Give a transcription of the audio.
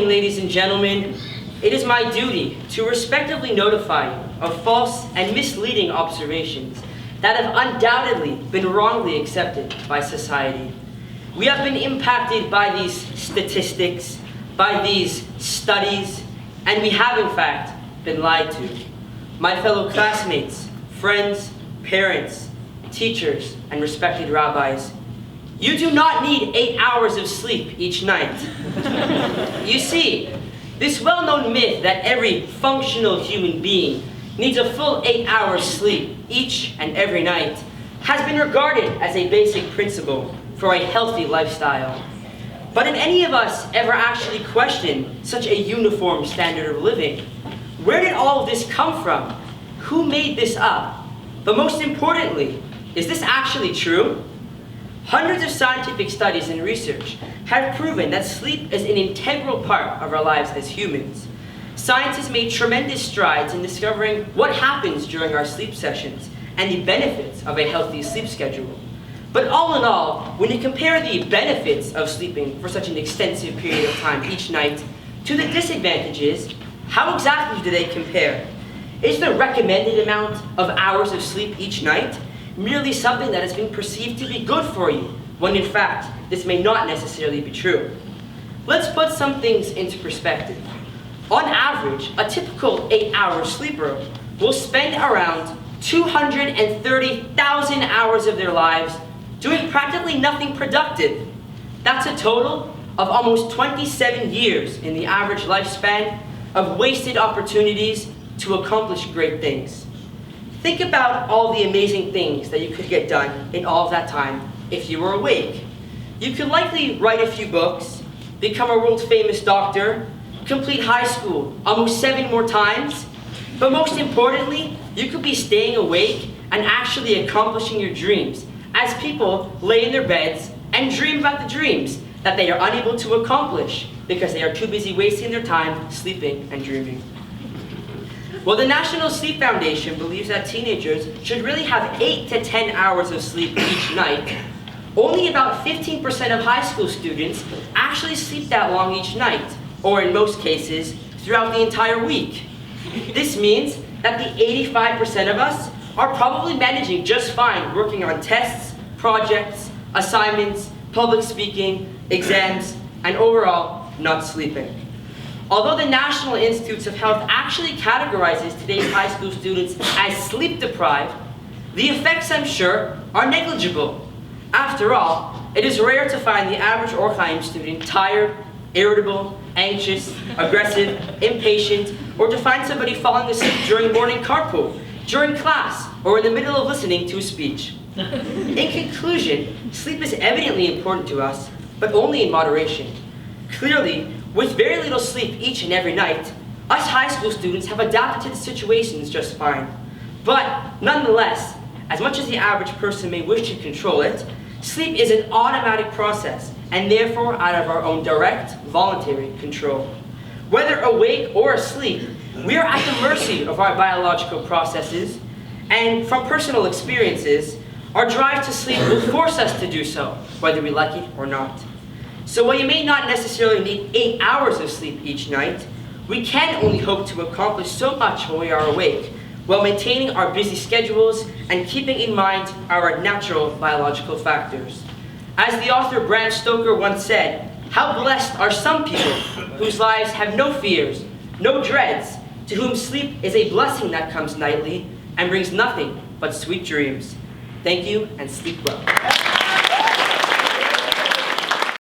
evening, ladies and gentlemen. It is my duty to respectively notify you of false and misleading observations that have undoubtedly been wrongly accepted by society. We have been impacted by these statistics, by these studies, and we have in fact been lied to. My fellow classmates, friends, parents, teachers, and respected rabbis, you do not need 8 hours of sleep each night. You see, this well-known myth that every functional human being needs a full 8 hours sleep each and every night has been regarded as a basic principle for a healthy lifestyle. But did any of us ever actually question such a uniform standard of living? Where did all of this come from? Who made this up? But most importantly, is this actually true? Hundreds of scientific studies and research have proven that sleep is an integral part of our lives as humans. Scientists made tremendous strides in discovering what happens during our sleep sessions and the benefits of a healthy sleep schedule. But all in all, when you compare the benefits of sleeping for such an extensive period of time each night to the disadvantages, how exactly do they compare? Is the recommended amount of hours of sleep each night merely something that has been perceived to be good for you, when in fact, this may not necessarily be true? Let's put some things into perspective. On average, a typical 8-hour sleeper will spend around 230,000 hours of their lives doing practically nothing productive. That's a total of almost 27 years in the average lifespan of wasted opportunities to accomplish great things. Think about all the amazing things that you could get done in all of that time if you were awake. You could likely write a few books, become a world-famous doctor, complete high school almost 7 more times, but most importantly, you could be staying awake and actually accomplishing your dreams as people lay in their beds and dream about the dreams that they are unable to accomplish because they are too busy wasting their time sleeping and dreaming. Well, the National Sleep Foundation believes that teenagers should really have 8 to 10 hours of sleep each night. Only about 15% of high school students actually sleep that long each night, or in most cases, throughout the entire week. This means that the 85% of us are probably managing just fine working on tests, projects, assignments, public speaking, exams, and overall, not sleeping. Although the National Institutes of Health actually categorizes today's high school students as sleep deprived, the effects, I'm sure, are negligible. After all, it is rare to find the average Orchaim student tired, irritable, anxious, aggressive, impatient, or to find somebody falling asleep during morning carpool, during class, or in the middle of listening to a speech. In conclusion, sleep is evidently important to us, but only in moderation. Clearly, with very little sleep each and every night, us high school students have adapted to the situations just fine. But nonetheless, as much as the average person may wish to control it, sleep is an automatic process and therefore out of our own direct, voluntary control. Whether awake or asleep, we are at the mercy of our biological processes, and from personal experiences, our drive to sleep will force us to do so, whether we like it or not. So while you may not necessarily need 8 hours of sleep each night, we can only hope to accomplish so much when we are awake, while maintaining our busy schedules and keeping in mind our natural biological factors. As the author Bram Stoker once said, how blessed are some people whose lives have no fears, no dreads, to whom sleep is a blessing that comes nightly and brings nothing but sweet dreams. Thank you and sleep well.